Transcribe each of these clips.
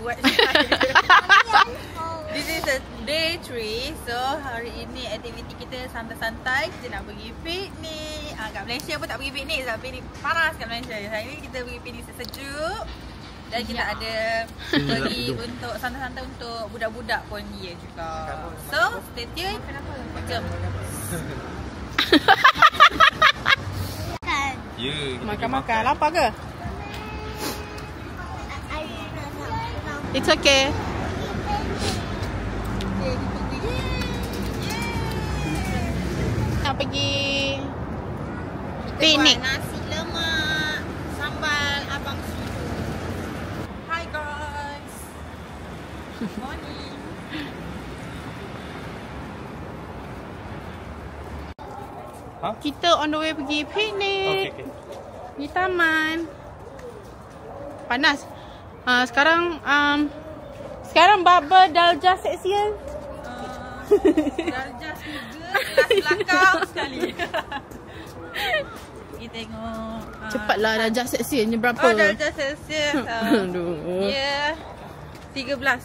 buat. This is a day 3. So hari ini aktiviti kita santai-santai. Kita nak pergi piknik. Kat Malaysia pun tak pergi piknik sebab piknik panas kat Malaysia. Hari ni kita pergi piknik sejuk. Dan kita ada pergi untuk santai-santai untuk budak-budak pun dia juga. So stay tune. Jom. Makan-makan. Lapar ke? It's okay. Nak pergi piknik. Nasi lemak, sambal abang susu. Hi guys. Morning. Kita on the way pergi piknik. Okay. Di taman. Panas. Sekarang Baba Darjah seksian. Darjah 3 kelas belakang sekali. Kita tengok. Cepatlah Darjah seksiannya berapa? Oh, Darjah Celsius. Aduh. Ya. 13 Darjah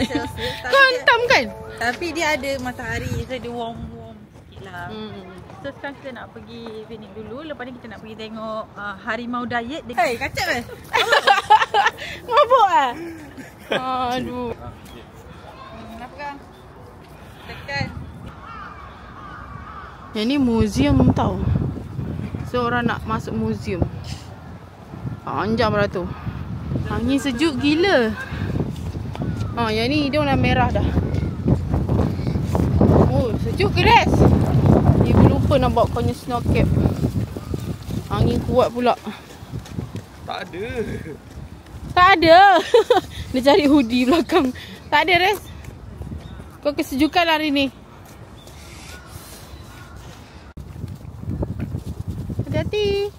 Celsius. Kau hentam kan? Tapi dia ada matahari, so dia warm sikit lah. So sekarang kita nak pergi piknik dulu. Lepas ni kita nak pergi tengok harimau diet. Hei, kacau kan? Mabuk ah? Aduh. Kenapa kan? Tekan. Yang ni museum tau. So orang nak masuk museum. Panjang lah tu. Angin sejuk gila. Yang ni dia warna merah dah. Oh, sejuk ke Res? Ibu lupa nak bawa kau punya snow cap. Angin kuat pula. Tak ada. Tak ada. Dia cari hoodie belakang. Tak ada Res. Kau kesejukan lah hari ni. Hati-hati.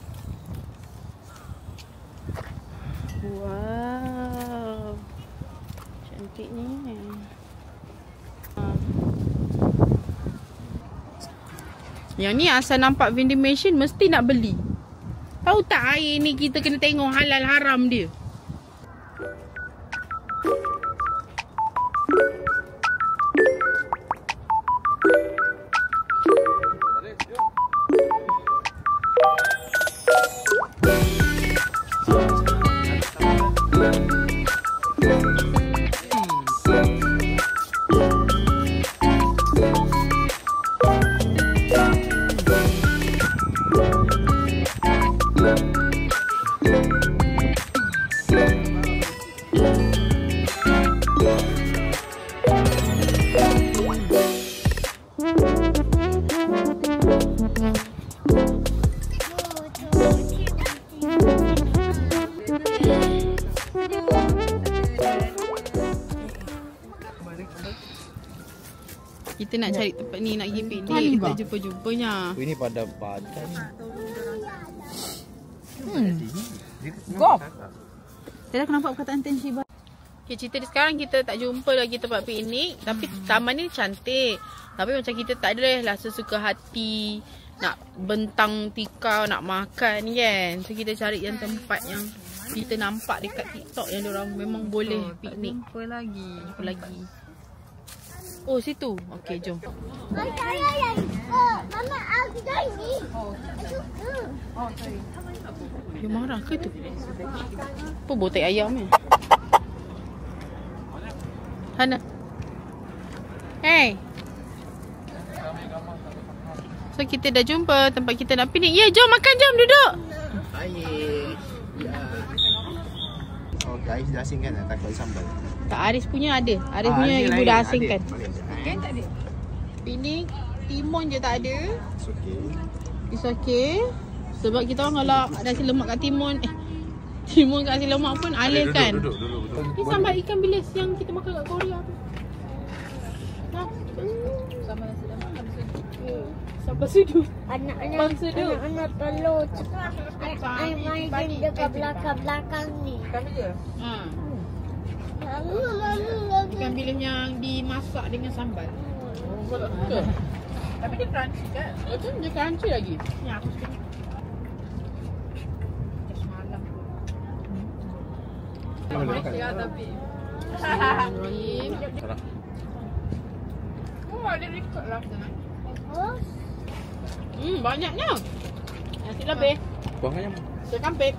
Wow. Cantiknya. Yang ni asal nampak vending machine mesti nak beli. Tahu tak air ni kita kena tengok halal haram dia. Kita nak cari tempat ni nak pergi piknik. Kita jumpa-jumpanya. Ini pada badan. Golf. Saya dah nampak perkataan Tan Shiba. Okay, cerita dia sekarang kita tak jumpa lagi tempat piknik. Tapi taman ni cantik. Tapi macam kita tak ada lah sesuka hati. Nak bentang tikar, nak makan kan. So kita cari yang tempat yang kita nampak dekat TikTok yang diorang memang boleh piknik. Jumpa lagi. Oh, situ. Okey, jom. Mama, aku dah ni. Dia marah ke tu? Apa botek ayam ni? Hana. Hey. So kita dah jumpa tempat kita nak piknik. Ya, jom makan, jom duduk. Air. Ya. Oh, guys dah asingkan dah takut sambal. Tak, Aris punya ada. Aris punya ibu dah asingkan. Kan tak ada. Piknik timun je tak ada. It's okay. It's okay. Sebab kita orang kalau nasi lemak kat timun, timun kat nasi lemak pun alih kan. Duduk. Ni sambal ikan bilis yang kita makan kat Korea tu. Sama nasi lemak habis itu. Sambal sudu. Anak-anak telur. Ai main dekat belakang ni. Kami je. Ikan bilis yang dimasak dengan sambal. Kau tak suka? Tapi dia crunchy kan? Betul, dia crunchy lagi. Ya, aku suka. Semalam. Tak boleh tapi. Bismillahirrahmanirrahim. Salah. Oh, ada record lah. Oh, Banyaknya. Nasi lebih. Buang ayam. Sekampik.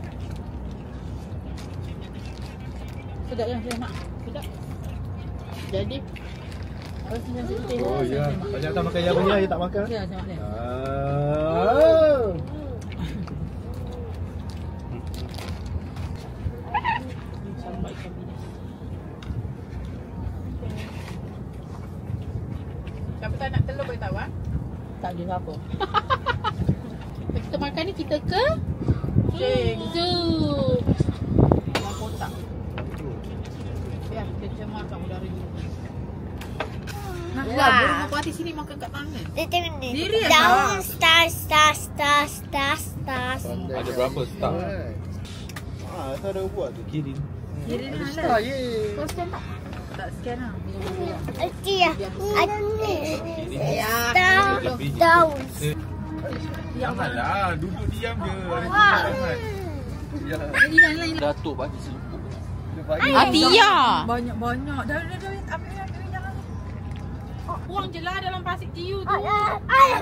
Sedap yang saya nak. Sedap. Jadi Oh ya. Banyak tak makan ayam dia tak makan. Ya, saya makan. Sampai ikan bilis. Siapa tak nak telur boleh tahu ah? Tak ada siapa. Kita makan ni kita ke Zoo. Dalam kotak. Ya, kita makan udara ni. Naklah burung merpati sini makan kat tangan. dia tengok ni. Serius Daun tak? stars. Ada berapa star? Tu ada buat tu kirim. Kira ni Star halal. ye. Kau scan tak? Tak scan lah. Okey ya. Ya. Daun. Janganlah duduk diam je. Jadi halal. Datuk bagi selumpuk. Atia. Banyak-banyak. Dah. Ambil jangan. Buang je lah dalam plastik TU tu. Hai.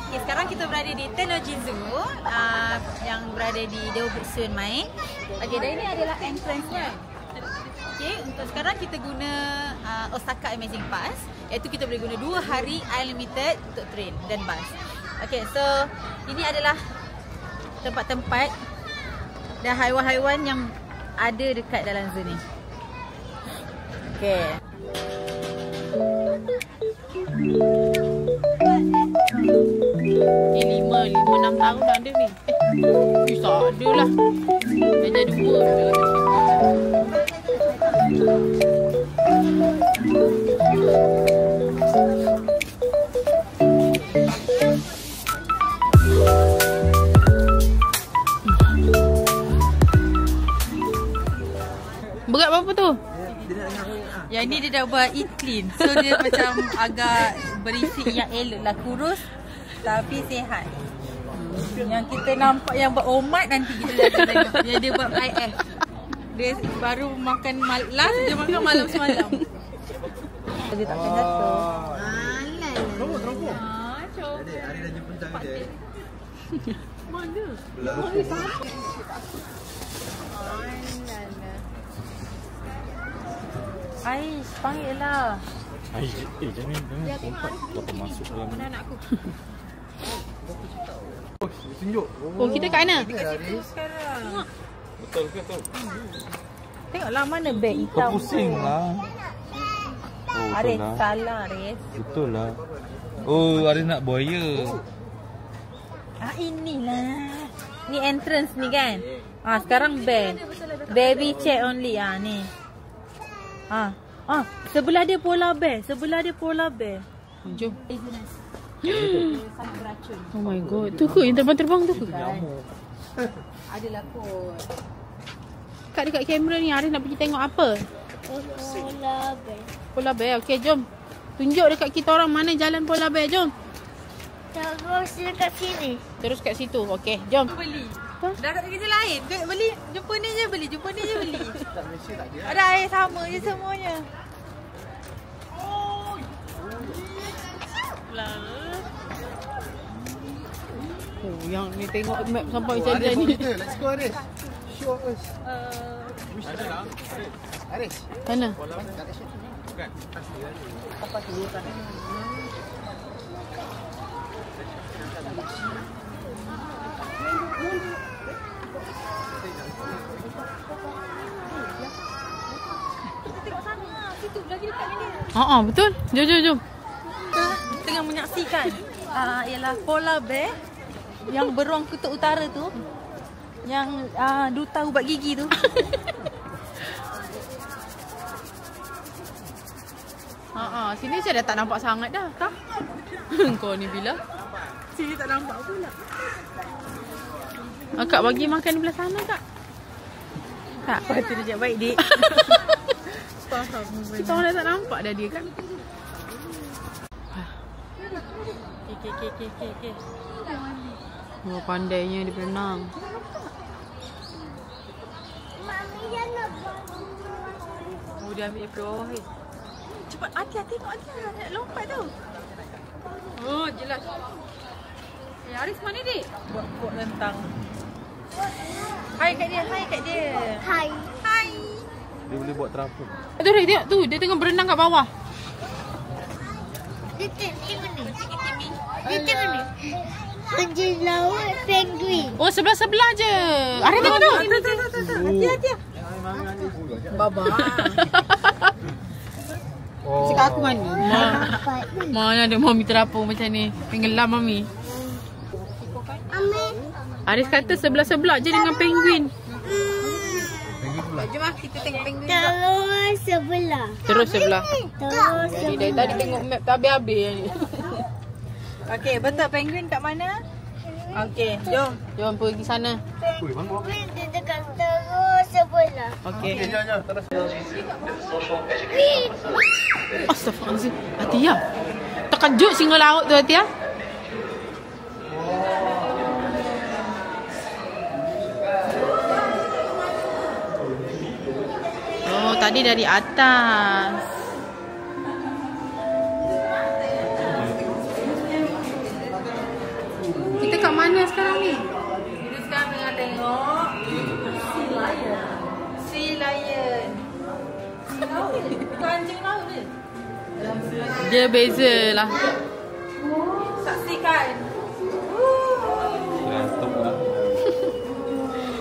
Okay, sekarang kita berada di Tennoji Zoo yang berada di Dewa Buksun Mai. Okay, dan ini adalah entrance-nya. Okay, untuk sekarang kita guna Osaka Amazing Pass, iaitu kita boleh guna 2 hari unlimited untuk train dan bus. Okay, so ini adalah tempat-tempat dan haiwan-haiwan yang ada dekat dalam zoo ni. Okay. Ni 5-6 tahun dah ada ni. Tak ada lah. Dah jadi 2. Berat berapa tu? Yang ni dia dah buat eat clean. So dia macam agak berisi yang elok lah, kurus tapi sihat. Yang kita nampak yang buat omat nanti kita lihat tengok. Yang dia buat IF. Dia baru makan last dia makan malam semalam. Dia takkan jatuh. Alah. Robot. Coba. Hari dah jumpa tangan dia. Mana? Ais, panggil lah. Jangan kompak. Kau masuk dalam Mana anakku? tunjuk. Oh, kita kat mana? Sekarang. Betul ke tu? Tengoklah mana beg Kau hitam. pusing lah. Oh, Aris, betul lah. salah Aris. Betul lah. Oh, Aris nak buaya. Inilah. Ni entrance ni kan. Sekarang bear. Baby chair only. Ni. Sebelah dia polar bear. Jom. Oh my god. Tu ke yang terbang-terbang tu ke? Adalah kot. Kat dekat kamera ni Aris nak pergi tengok apa? Polar bear. Okey, jom. Tunjuk dekat kita orang mana jalan polar bear. Jom. Terus dekat sini. Terus kat situ. Okey, jom. Beli. Dah tak ada kerja lain. Beli. Jumpa ni je beli. Ada air sama je semuanya. Oh, yang ni tengok map sampai macam ni. Let's go Aris. Show us. Aris. Mana? Bukan. Betul. Jom. Tengah menyaksikan ialah polar bear yang beruang kutub utara tu, yang duta ubat gigi tu. Sini saya dah tak nampak sangat dah. Tak? Kau ni bila? Sini tak nampak pula. Kak bagi makan di belah sana, Kak. Tak. Patut dia cakap baik, Dik. Kita orang dah tak nampak dah dia kan. Okay. Oh, pandainya dia berenang. Mami jangan bangun. Oh, dia ambil daripada bawah ni. Cepat, Atia tengok Atia nak lompat tau. Oh, jelas. Aris mana dik? Buat rentang. Hai kat dia, hai kat dia. Hai. Hai. Dia boleh buat terapung. Tu Rik, tengok tu. Dia tengah berenang kat bawah. Dia tengok ni. Dia tengok ni. Anjing laut penguin. Oh, sebelah-sebelah je. Aris tengok tu. Hati-hati. Baba. Oh. Cakap aku kan ni. Mana ada mami terapung macam ni. Tenggelam mami. Amin. Aris kata sebelah-sebelah je dengan penguin. Jom lah kita tengok penguin. Terus sebelah. Terus sebelah. Terus Jadi dari tadi tengok map tak habis-habis ni. Okey, betul penguin kat mana? Okey, jom. Jom pergi sana. penguin dia dekat terus sebelah. Okey. Jom, terus. Astaghfirullahaladzim. Atia. Terkejut singa laut tu Atia. Oh, tadi dari atas. Kita kat mana sekarang ni? Kita sekarang tengah tengok Sea Lion. Sea Lion. Bukan anjing laut ni. Dia beza lah. Saksikan.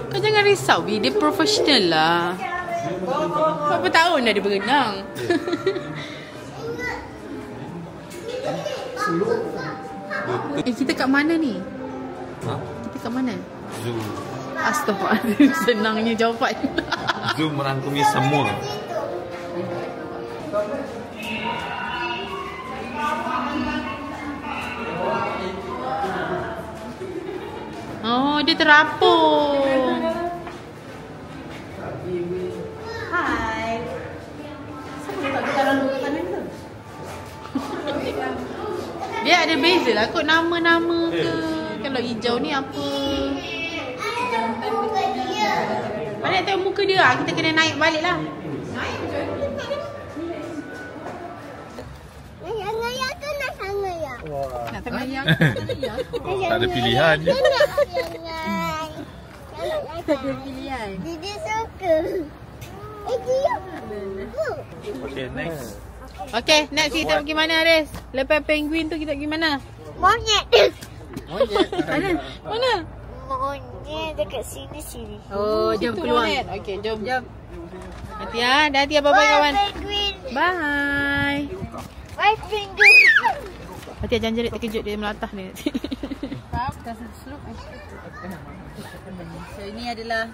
Kau jangan risau, Bi. Dia profesional lah. Berapa tahun dah dia berenang? Kita kat mana ni? Kita kat mana? Zoom. Astaghfirullahaladzim. Senangnya jawapan. Zoom merangkumi semua. Oh, dia terapung. Hai. Siapa letak getaran dua kat kanan tu? Dia ada beza lah kot nama-nama ke. Kalau hijau ni apa? Mana nak tengok muka dia lah. Kita kena naik balik lah. Ngaya tu nak ngaya. Nak tengok yang Tak ada pilihan. Tak ada pilihan. Dia suka. Dia. Okay, next. Okay, next kita pergi mana Aris? Lepas penguin tu kita pergi mana? Monyet. Mana? Mana? Monyet dekat sini. Oh, jom situ keluar. monyet. Okay, jom. Hati ya. Dah hati ya. Bye-bye kawan. Penguin. Bye. Bye penguin. Hati ya, jangan jerit terkejut dia melatah ni. So ini adalah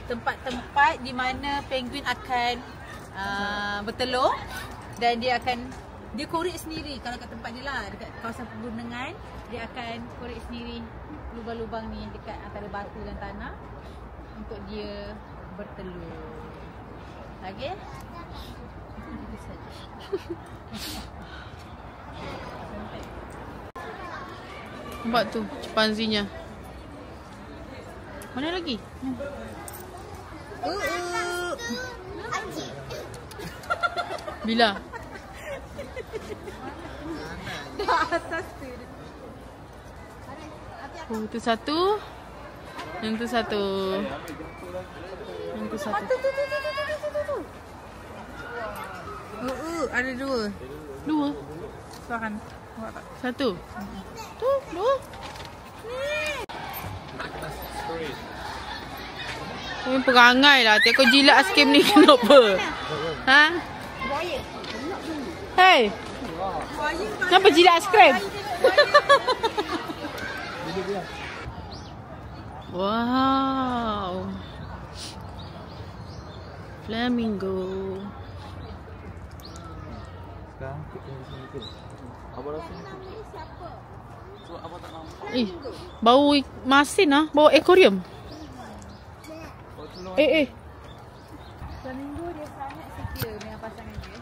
tempat-tempat di mana penguin akan bertelur dan dia korek sendiri. Kalau kat tempat dia lah, dekat kawasan pegunungan, dia akan korek sendiri lubang-lubang ni dekat antara batu dan tanah untuk dia bertelur. Okey? Nampak tu chimpanzee-nya. Mana lagi? Bila? Atas tu. Oh, tu satu. Yang tu satu. Yang tu satu. Ada dua. Dua. Suaran. Satu. Tu, dua. Kau perangai lah. Tiap kau jilat askim ni kenapa? Ha? Hey. Kenapa jilat aiskrim? Wow. Flamingo. Sekarang kita di sini ke? Apa rasa? So, apa tak nampak? Bau masin lah. Bau aquarium. Flamingo dia sangat setia dengan pasangan dia.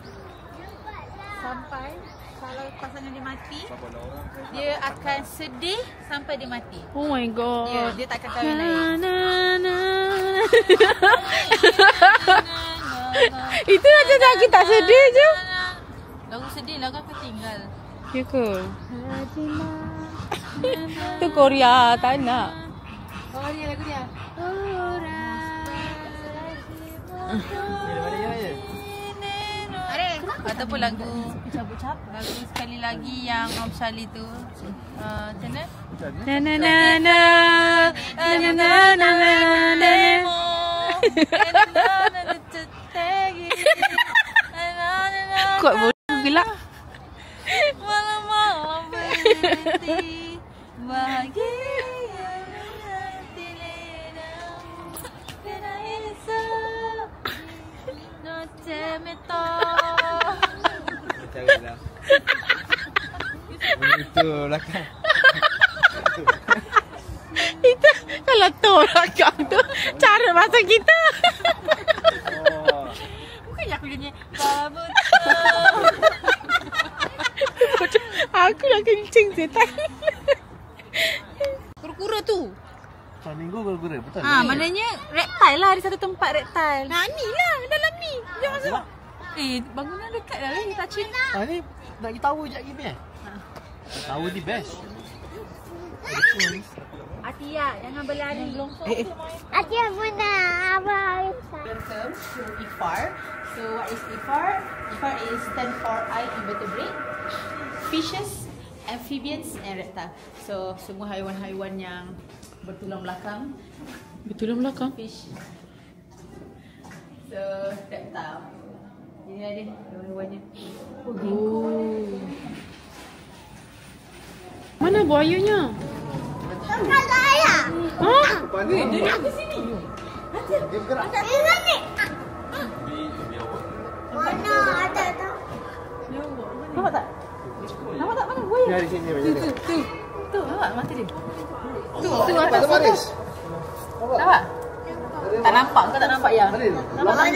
Sampai kalau pasangan dia mati, dia akan sedih sampai dia mati. Oh my god. Dia tak akan kahwin lain. Na, na, na. Itu macam lagi tak sedih je. Lagu sedih, lagu aku tinggal. Ya ke? Tu Korea, tak nak. Oh, dia lagu dia. Ataupun lagu lagu sekali lagi yang Om Shali tu. Macam mana? Na na na na na na na na. Kuat bodoh gelak. Malam-malam berhenti bahagia hati ledamu kena esok noche meto. Carilah. Itu belakang. Itu kalau tu belakang tu cara bahasa kita. Bukannya aku nyanyi babu. Aku nak kencing setan. Kura-kura tu. Flamingo kura-kura, betul? Maknanya reptile lah, ada satu tempat reptile. Nah ni lah dalam ni. Jangan masuk. Bangunan dekat dah ni tak cina. Ni nak pergi tahu je gini eh. Tahu ni best. Atia, jangan berlari. Atia punya abang. Welcome to IFAR. So what is IFAR? IFAR is stand for invertebrate, fishes, amphibians and reptile. So semua haiwan-haiwan yang bertulang belakang. Bertulang belakang? Fish. So reptile. Ini ada haiwan-haiwannya. Oh. Mana buayanya? Kalau ayah. Hah? Dia di sini. Dia bergerak. Ini. Mana ada tak? Nampak tak? Nampak tak mana buaya? Dari sini macam ni. Tu nampak mata dia. Tu Nampak baris. nampak? Tak nampak, kau tak nampak ya? Nampak.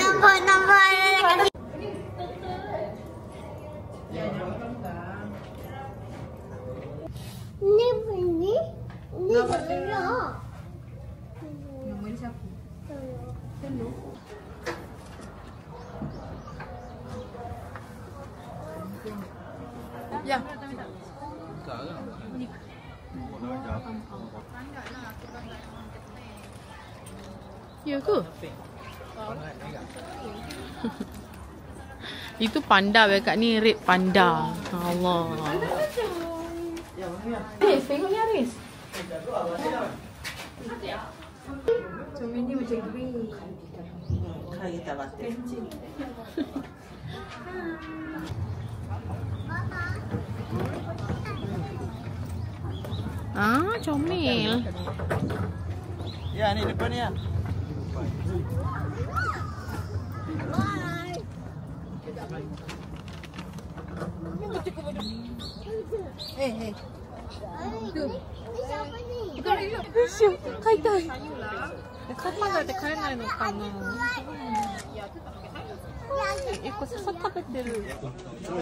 Ni bunyi. Ni bunyi. Nama ni siapa? Ya. Ya ke? Itu panda kat ni, red panda. Allah. Tengok ni Aris. Macam ini macam green. Kaya tak batin. Comel. Ya, ni depan ni ya.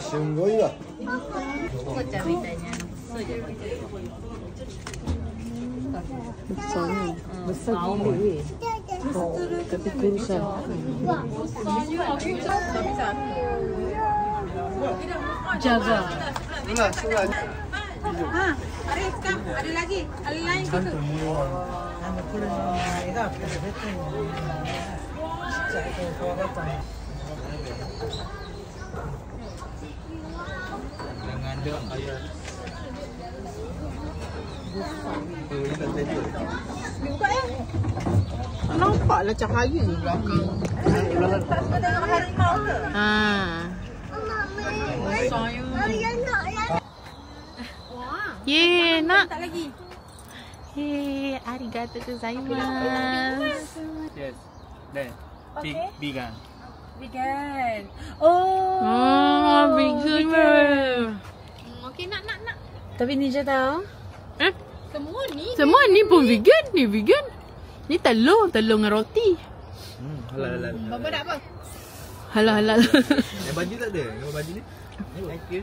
Sungguh ya. Besar gila. Tapi kurusan. Jaga. Aris, kam, ada lagi. Ada lain gitu. Jangan ada ayat. Nampaklah cahaya di belakang. Tengok harimau ke? Ye, nak. Tak lagi. Hey, arigatou gozaimasu. Yes. Then big big kan. Vegan. Vegan. Okey, nak. Tapi ni je tahu. Semua ni. Semua ni pun vegan. Ni vegan. Ni telur dengan roti. Halal. Bapa nak apa? Halal. Yang baju tak ada. Yang baju ni. Thank you.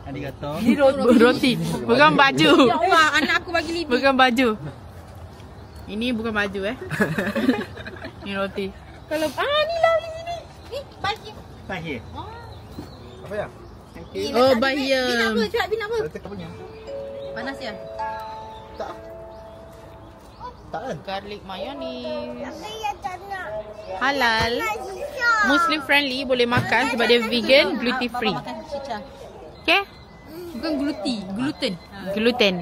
Arigato. Ni roti. Bukan baju. Ya Allah, anak aku bagi lebih. Bukan baju. Ini bukan baju Ni roti. Kalau ni lah di sini. Bahir. Apa ya? Oh, bayam. Cakap Bin apa? Letak punya. Panas ya? Tak. Tak kan? Garlic mayonnaise. Tapi yang tak nak. Halal. Muslim friendly, boleh makan sebab dia vegan, gluten free. Bapa makan cicah. Okay? Bukan gluten. Gluten.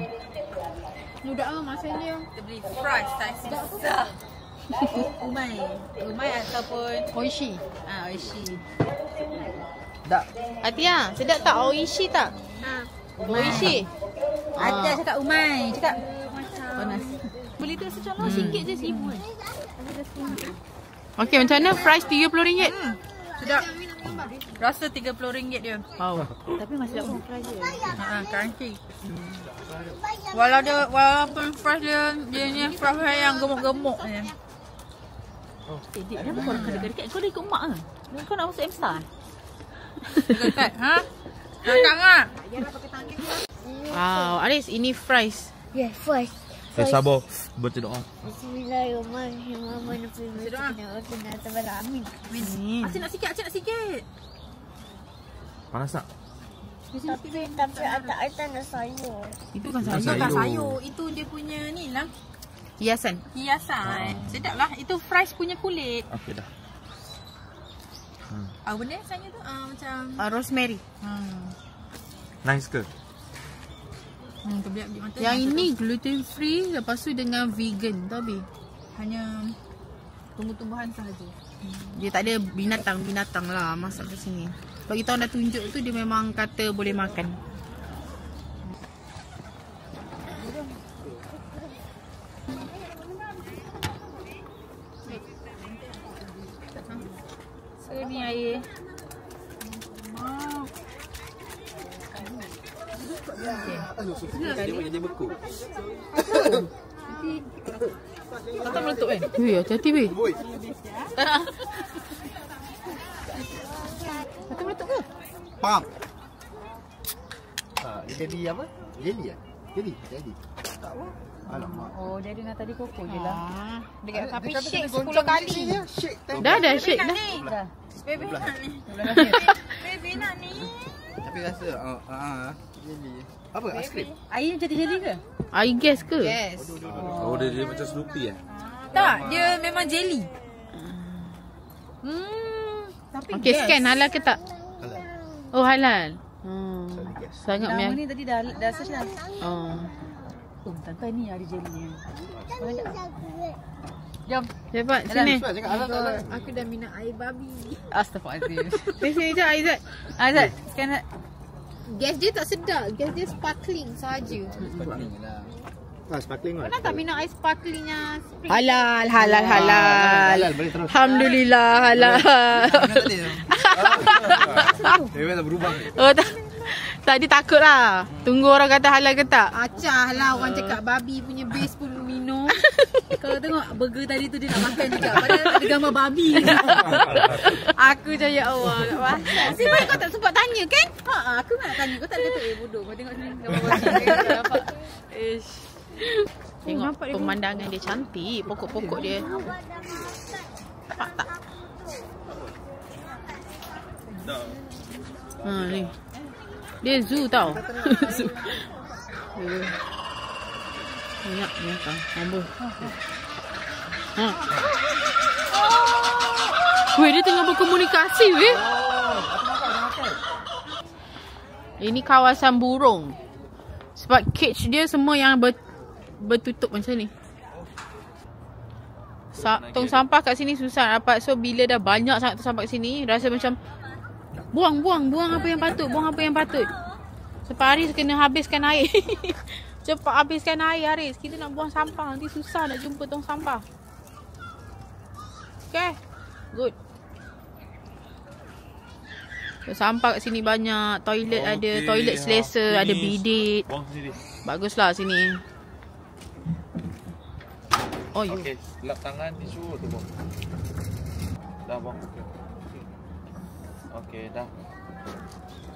Mudah masa dia. Kita beli fries saiz besar. Umai. Umai ataupun Oishi. oishi. Tak. Atia, sedap tak oishi tak? Oishi. Ada cakap umai, cakap panas. Beli tu secara RM1 je RM1,000 kan. Okay, macam mana? Fries RM30? Sedap. Rasa RM30 dia. Wow. Tapi masih dapat fries dia. Crunchy. Walaupun fries dia ni fries yang gemuk-gemuk je. Dik, kenapa kau nak dekat-dekat? Kau dah ikut mak ke? Kau nak masuk MSA? Dekat, ha? Kakak tak? Wow, Aris, ini fries. Yeah, first. Sabar, baca doa. Bismillahirrahmanirrahim. Acik nak sikit. Panas tak? Tapi ada nak sayur. Itu kan Bukan sayur. sayur. Itu dia punya ni lah. hiasan. Hiasan. Sedap lah. Itu fries punya kulit. Okey dah. Benda yang saya tu macam Rosemary. Nice ke? Kebiak mata. Yang ini gluten free, lepas tu dengan vegan tapi Hanya tumbuh-tumbuhan sahaja. dia tak ada binatang lah masak kat sini. Sebab kita orang dah tunjuk tu, dia memang kata boleh makan. So ni air. Dia beku. Tak meletup kan? Weh, hati-hati weh. Tak meletup ke? Pam. Dia jadi apa? Jelly ah? Jadi. Tak apa. Alamak. Oh, dia ada nak tadi koko je lah. Dekat tapi Dia kata shake kena 10 goncang kali. ni dia. Shake time. Dah shake dah. Baby nak ni. Baby nak ni. Tapi rasa jelly. Apa? Aiskrim? Air jadi jeli ke? I guess ke? Yes. Oh, dia macam Snoopy eh? Tak, dia memang jelly. Tapi Okay, scan halal ke tak? Halal. Oh, halal. Sangat Nama meh. ni tadi dah search dah. Oh. Oh, tante ni ada jeli ni. Jom. Cepat sini. Cepat cakap halal tak halal. Aku dah minat air babi. Astagfirullahaladzim. Sini je Aizat. Azad, scan Gas dia tak sedap. Gas dia sparkling saja. Sparkling lah. Sparkling lah. Pernah tak minum air sparklingnya? Halal. Halal. Boleh terus. Alhamdulillah halal. Dia tak berubah. Oh tadi takut lah. Tunggu orang kata halal ke tak. Acah lah orang cakap babi punya base pun minum. Kau tengok burger tadi tu dia nak makan juga. Padahal ada gambar babi. Aku je ya Allah. Sebab kau tak sempat tanya kan? Aku nak tanya kau tak kata bodoh. Kau tengok sini gambar babi. Nampak. Tengok pemandangan dia cantik. Pokok-pokok dia. Nampak tak? Ni. Dia zoo tau. Zoo. Banyak kan. Ambul. Weh, dia tengah berkomunikasi weh. Ini kawasan burung. Sebab cage dia semua yang bertutup macam ni. Tong sampah kat sini susah dapat. So bila dah banyak sangat tong sampah kat sini, rasa macam buang apa yang patut. Sebab Haris kena habiskan air. Cepat habiskan air Haris. Kita nak buang sampah, nanti susah nak jumpa tong sampah. Okay, good. Tong sampah kat sini banyak. Toilet ada, toilet selesa, ada bidet. Buang sendiri. Baguslah sini. Oh, you. Okey, lap tangan tisu tu buang. Dah buang. Okey, dah.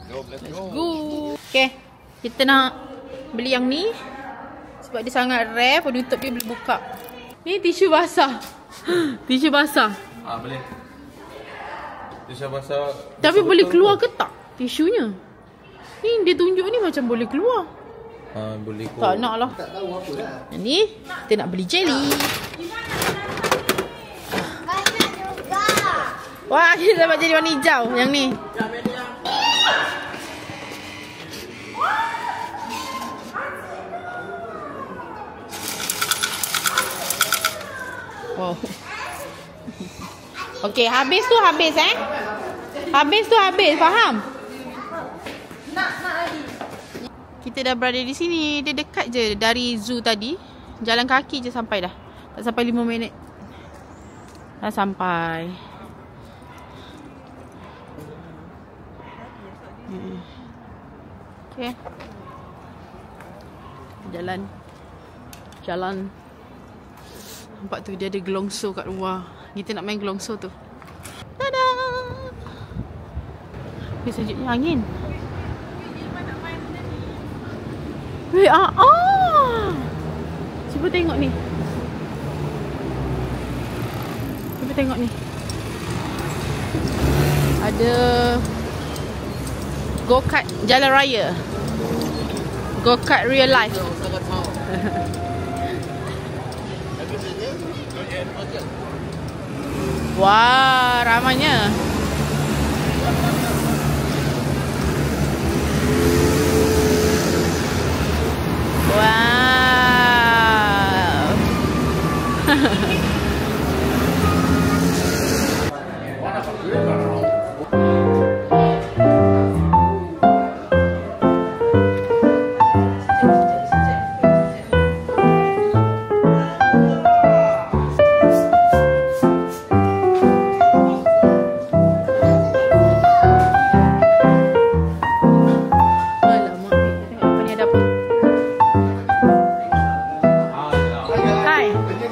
Jom, let's go. Okay, kita nak beli yang ni. Sebab dia sangat rare, penutup dia boleh buka. Ni tisu basah. Tisu basah. Boleh. Tapi boleh keluar ke tak tisunya? Ni dia tunjuk ni macam boleh keluar. Boleh kot. Tak nak lah. Ni kita nak beli jelly. Banyak juga. Wah, kita dapat jadi warna hijau yang ni. Wow. Okey, habis tu habis Habis tu habis, faham? Nak lagi. Kita dah berada di sini. Dia dekat je dari zoo tadi. Jalan kaki je sampai dah. Tak sampai 5 minit. Dah sampai. Okay. Jalan. Nampak tu dia ada gelongso kat luar. Kita nak main gelongso tu. Tada! Sejuknya angin. Weh, cuba tengok ni. Ada go-kart jalan raya. Go-kart real life. Wah, ramainya. Wow.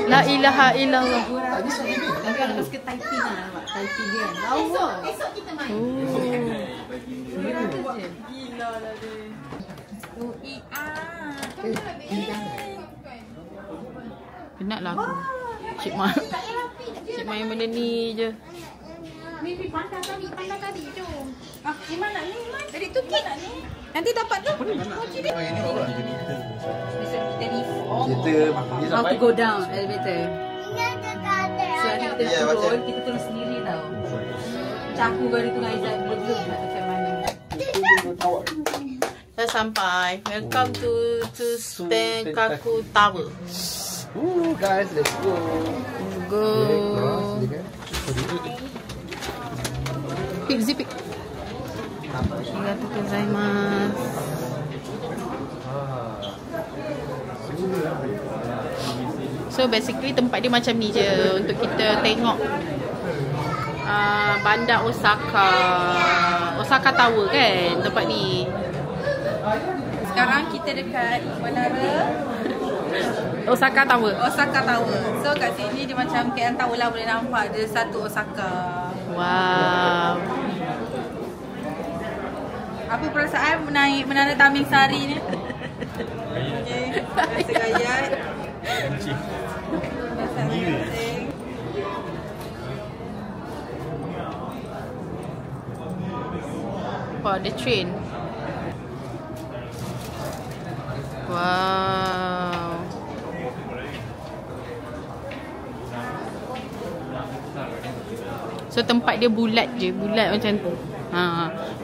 La ilaha illallah. Lepas ke Taipei lah, Taipei dia. Esok kita main. Gila lah dia. Penat lah aku. Cik Mai benda ni je. Mimpi pandang tadi jom. Iman nak ni, Iman. Tadi tu kek nak ni. Nanti dapat tu. How to go down elevator. Ini ada kata. So nanti kita turun, kita turun sendiri tau. Macam aku baru tu dengan Aizat belum nak macam mana. Dah sampai. Welcome to Tenkaku Tower. Guys, let's go. Go. Pick zip. Arigatou gozaimasu. So basically tempat dia macam ni je untuk kita tengok bandar Osaka Tower kan, tempat ni. Sekarang kita dekat menara Osaka Tower. So kat sini dia macam KL Tower lah, boleh nampak dia satu Osaka. Wow. Apa perasaan menaik menara Taming Sari ni? Okey, rasa gayat. Wah, ada train. Wow. So tempat dia bulat je, bulat macam tu.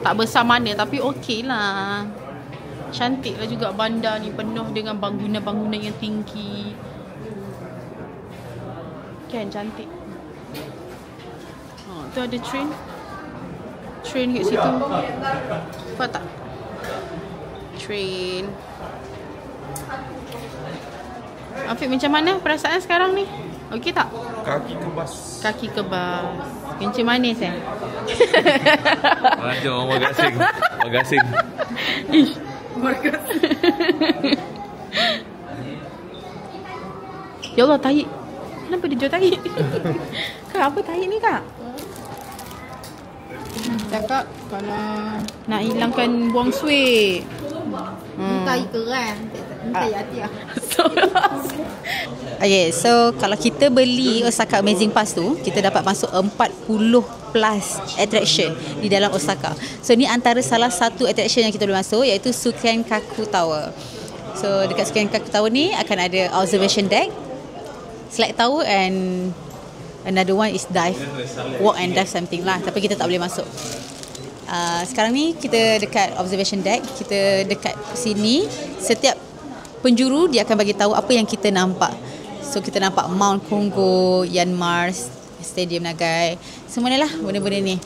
Tak besar mana tapi okey lah. Cantik lah juga bandar ni, penuh dengan bangunan-bangunan yang tinggi. Kan cantik. Tu ada train. Train kat situ. Nampak tak? Train. Afiq, macam mana perasaan sekarang ni? Okey tak? Kaki kebas. Kencing manis Raja orang Magasing. Ish. Ya Allah, tahi. Kenapa dia jual tahi? Kak, apa tahi ni kak? Cakap kalau nak hilangkan buang suik. Tahi keran. Tahi hati lah. So Okay, so kalau kita beli Osaka Amazing Pass tu, kita dapat masuk 40 plus attraction di dalam Osaka. So ni antara salah satu attraction yang kita boleh masuk, iaitu Sukenkaku Tower. So dekat Sukenkaku Tower ni akan ada observation deck, slide tower, and another one is dive, walk and dive something lah. Tapi kita tak boleh masuk. Sekarang ni kita dekat observation deck, kita dekat sini. Setiap penjuru dia akan bagi tahu apa yang kita nampak. So kita nampak Mount Kongo, Yanmar, Stadium Nagai, semua ni lah benda-benda ni.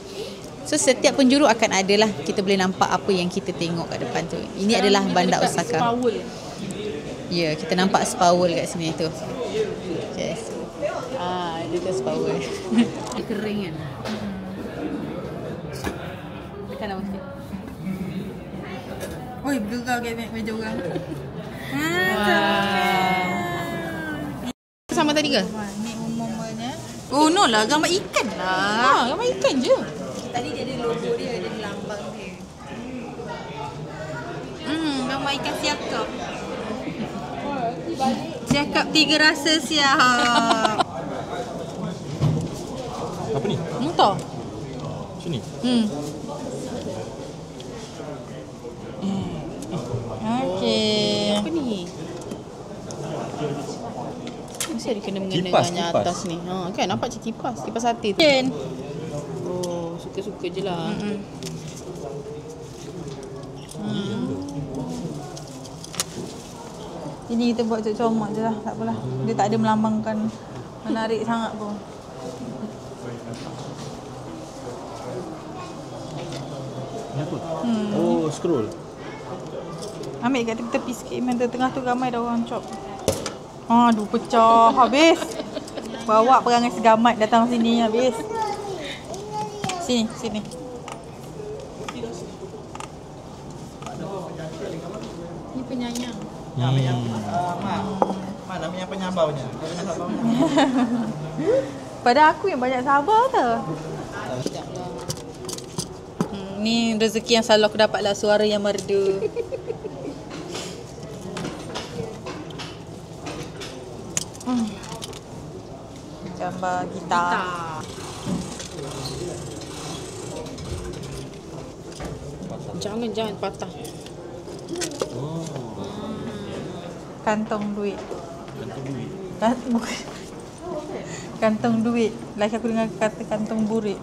So setiap penjuru akan ada lah, kita boleh nampak apa yang kita tengok kat depan tu. Ini adalah bandar Osaka. Ya, kita nampak Spawul kat sini tu. Yes. Dia tu Spawul. Dia kering kan. Tekan lah mesti. Oi, bergegar kat meja orang. Sama tadi ke? Ni umumnya. Oh no lah, gambar ikan lah. Gambar ikan je. Tadi dia ada logo dia, ada lambang dia. Gambar ikan siakap. Siakap 3 rasa siap. Apa ni? Entah. Sini. Okey. Apa ni? Mesti ada kena mengena Kipas, dengan kipas. atas ni. Kan nampak macam kipas. Kipas sate tu. Ken. Oh, suka-suka je lah. Ini kita buat comot je lah, tak apalah. Dia tak ada melambangkan menarik sangat pun. Ni apa? Oh, scroll. Ambil kat tepi-tepi sikit. Memang tengah tu ramai dah orang cop. Aduh, pecah. Habis. Bawa perangai segamat datang sini habis. Sini, sini. Ni penyayang. Mana punya penyambaunya? Pada aku yang banyak sabar tau. Ni rezeki yang selalu aku dapat lah, suara yang merdu. Gambar gitar. Jangan patah. Kantong duit. Kantong duit. Bukan. Kantong duit. Like aku dengar kata kantong burit.